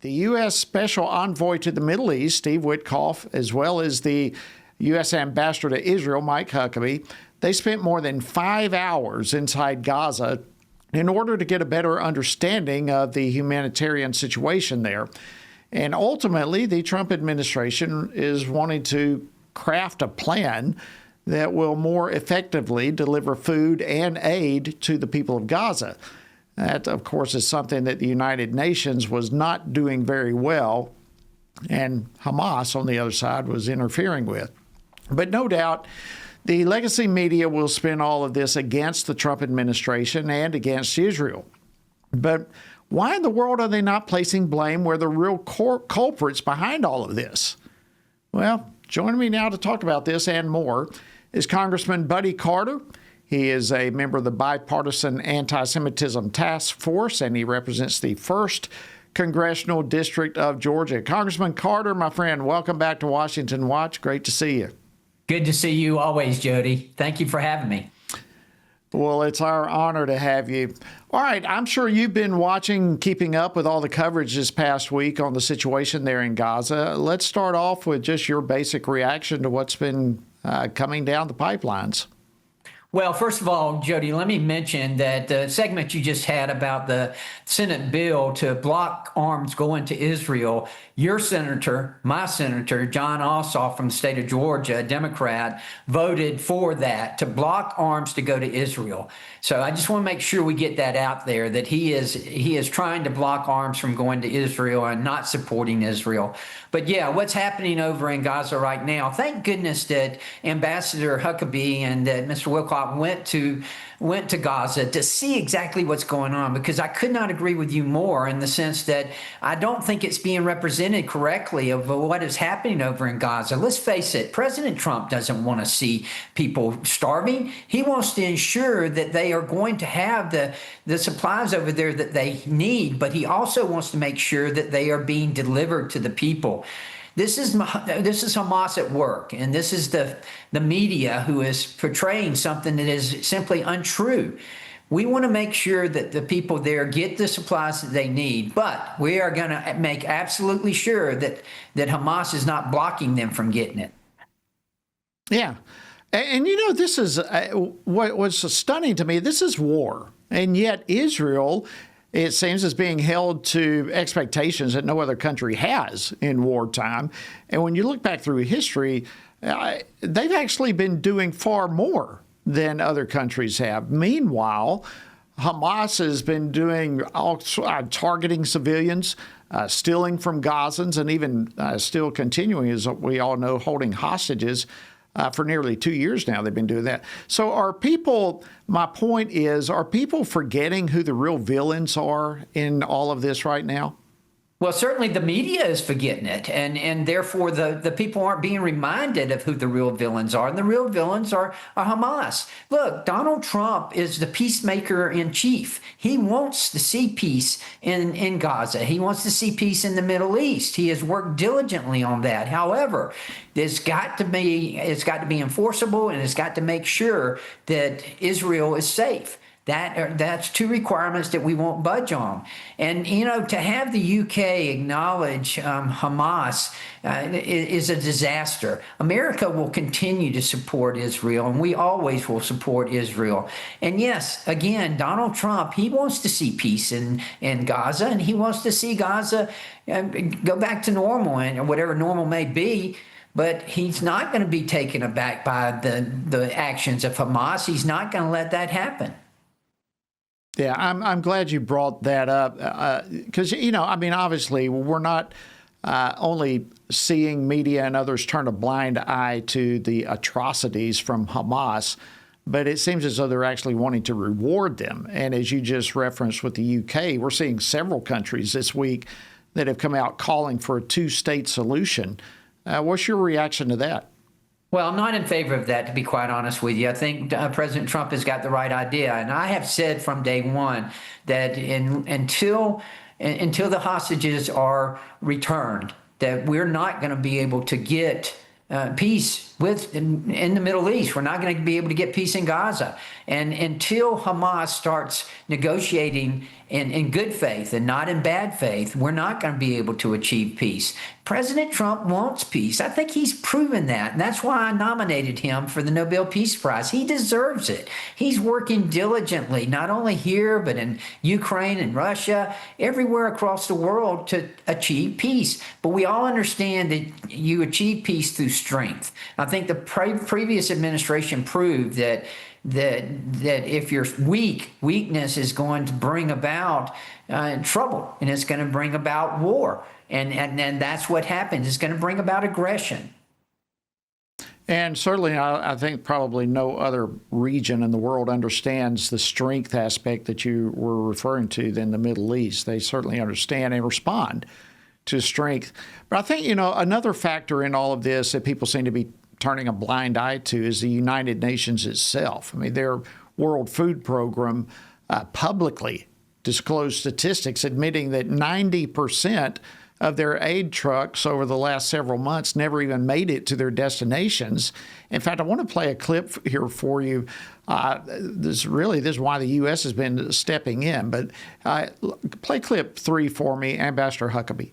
The U.S. Special Envoy to the Middle East, Steve Witkoff, as well as the U.S. Ambassador to Israel, Mike Huckabee, they spent more than 5 hours inside Gaza in order to get a better understanding of the humanitarian situation there. And ultimately, the Trump administration is wanting to craft a plan that will more effectively deliver food and aid to the people of Gaza. That, of course, is something that the United Nations was not doing very well, and Hamas, on the other side, was interfering with. But no doubt, the legacy media will spin all of this against the Trump administration and against Israel. But why in the world are they not placing blame where the real culprits behind all of this? Well, joining me now to talk about this and more is Congressman Buddy Carter. He is a member of the Bipartisan Anti-Semitism Task Force, and he represents the 1st Congressional District of Georgia. Congressman Carter, my friend, welcome back to Washington Watch. Great to see you. Good to see you always, Jody. Thank you for having me. Well, it's our honor to have you. All right, I'm sure you've been watching, keeping up with all the coverage this past week on the situation there in Gaza. Let's start off with just your basic reaction to what's been coming down the pipelines. Well, first of all, Jody, let me mention that the segment you just had about the Senate bill to block arms going to Israel, your senator, my senator, John Ossoff from the state of Georgia, a Democrat, voted for that, to block arms to go to Israel. So I just want to make sure we get that out there, that he is trying to block arms from going to Israel and not supporting Israel. But yeah, what's happening over in Gaza right now, thank goodness that Ambassador Huckabee and Mr. Witkoff went to Gaza to see exactly what's going on, because I could not agree with you more in the sense that I don't think it's being represented correctly of what is happening over in Gaza. Let's face it, President Trump doesn't want to see people starving. He wants to ensure that they are going to have the supplies over there that they need, but he also wants to make sure that they are being delivered to the people. This is Hamas at work, and this is the media who is portraying something that is simply untrue. We want to make sure that the people there get the supplies that they need, but we are going to make absolutely sure that Hamas is not blocking them from getting it. Yeah. And you know, this is what was stunning to me. This is war, and yet Israel, it seems, is being held to expectations that no other country has in wartime. And when you look back through history, they've actually been doing far more than other countries have. Meanwhile, Hamas has been doing targeting civilians, stealing from Gazans, and even still continuing, as we all know, holding hostages. For nearly 2 years now, they've been doing that. So are people, my point is, are people forgetting who the real villains are in all of this right now? Well, certainly the media is forgetting it, and therefore the people aren't being reminded of who the real villains are. And the real villains are Hamas. Look, Donald Trump is the peacemaker in chief. He wants to see peace in Gaza. He wants to see peace in the Middle East. He has worked diligently on that. However, it's got to be enforceable, and it's got to make sure that Israel is safe. That's two requirements that we won't budge on. And, you know, to have the UK acknowledge Hamas is a disaster. America will continue to support Israel, and we always will support Israel. And yes, again, Donald Trump, he wants to see peace in Gaza, and he wants to see Gaza go back to normal, and whatever normal may be. But he's not going to be taken aback by the actions of Hamas. He's not going to let that happen. Yeah, I'm glad you brought that up because, you know, I mean, obviously, we're not only seeing media and others turn a blind eye to the atrocities from Hamas, but it seems as though they're actually wanting to reward them. And as you just referenced with the UK, we're seeing several countries this week that have come out calling for a two-state solution. What's your reaction to that? Well, I'm not in favor of that, to be quite honest with you. I think President Trump has got the right idea. And I have said from day one that until the hostages are returned, that we're not going to be able to get peace in the Middle East. We're not going to be able to get peace in Gaza. And until Hamas starts negotiating in good faith and not in bad faith, we're not going to be able to achieve peace. President Trump wants peace. I think he's proven that. And that's why I nominated him for the Nobel Peace Prize. He deserves it. He's working diligently, not only here, but in Ukraine and Russia, everywhere across the world to achieve peace. But we all understand that you achieve peace through strength. I think the previous administration proved that if you're weakness is going to bring about trouble, and it's going to bring about war. And that's what happens. It's going to bring about aggression. And certainly, I think probably no other region in the world understands the strength aspect that you were referring to than the Middle East. They certainly understand and respond to strength. But I think, another factor in all of this that people seem to be turning a blind eye to is the United Nations itself. I mean, their World Food Program publicly disclosed statistics admitting that 90% of their aid trucks over the last several months never even made it to their destinations. In fact, I want to play a clip here for you. This is why the U.S. has been stepping in. But play clip 3 for me, Ambassador Huckabee.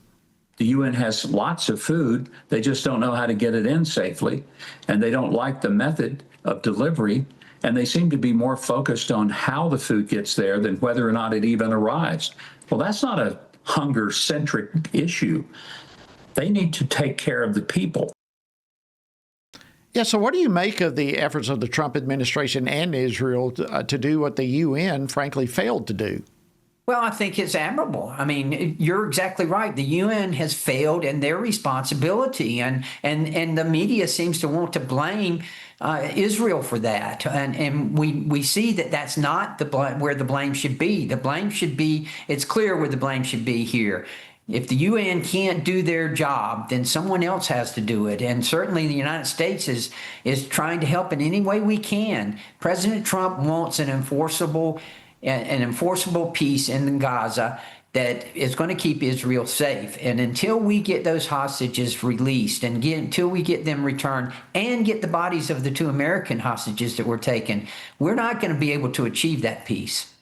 The UN has lots of food. They just don't know how to get it in safely. And they don't like the method of delivery. And they seem to be more focused on how the food gets there than whether or not it even arrives. Well, that's not a hunger-centric issue. They need to take care of the people. Yeah, so what do you make of the efforts of the Trump administration and Israel to do what the UN, frankly, failed to do? Well, I think it's admirable. I mean, you're exactly right. The UN has failed in their responsibility, and the media seems to want to blame Israel for that. And we see that that's not where the blame should be. The blame should be, it's clear where the blame should be here. If the UN can't do their job, then someone else has to do it. And certainly the United States is trying to help in any way we can. President Trump wants an enforceable peace in Gaza that is going to keep Israel safe. And until we get those hostages released and until we get them returned and get the bodies of the 2 American hostages that were taken, we're not going to be able to achieve that peace.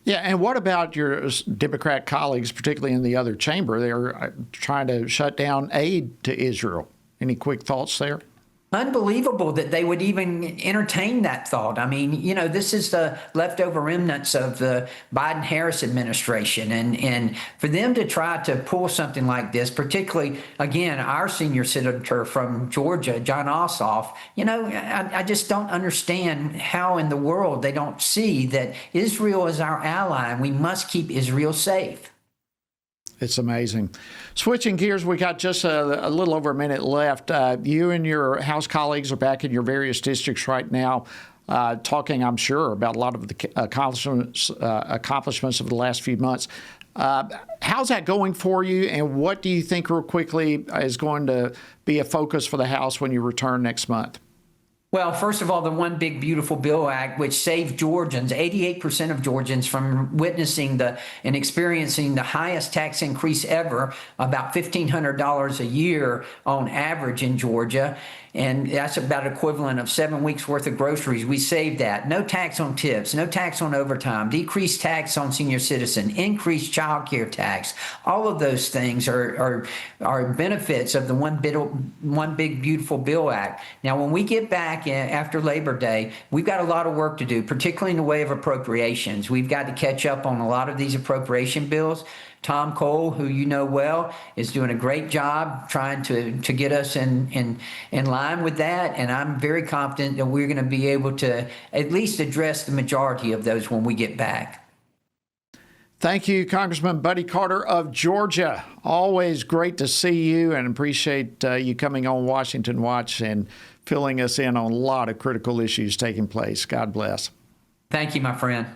Yeah, and what about your Democrat colleagues, particularly in the other chamber? They're trying to shut down aid to Israel. Any quick thoughts there? Unbelievable that they would even entertain that thought. I mean, this is the leftover remnants of the Biden-Harris administration. And for them to try to pull something like this, particularly, again, our senior senator from Georgia, John Ossoff, I just don't understand how in the world they don't see that Israel is our ally and we must keep Israel safe. It's amazing. Switching gears, we got just a little over a minute left. You and your House colleagues are back in your various districts right now, talking, I'm sure, about a lot of the accomplishments of the last few months. How's that going for you, and what do you think, real quickly, is going to be a focus for the House when you return next month? Well, first of all, the One Big Beautiful Bill Act, which saved Georgians, 88% of Georgians, from witnessing and experiencing the highest tax increase ever, about $1,500 a year on average in Georgia. And that's about equivalent of 7 weeks worth of groceries. We saved that. No tax on tips, no tax on overtime, decreased tax on senior citizen, increased child care tax. All of those things are benefits of the One Big Beautiful Bill Act. Now, when we get back after Labor Day, we've got a lot of work to do, particularly in the way of appropriations. We've got to catch up on a lot of these appropriation bills. Tom Cole, who you know well, is doing a great job trying to get us in line with that. And I'm very confident that we're going to be able to at least address the majority of those when we get back. Thank you, Congressman Buddy Carter of Georgia. Always great to see you, and appreciate you coming on Washington Watch and filling us in on a lot of critical issues taking place. God bless. Thank you, my friend.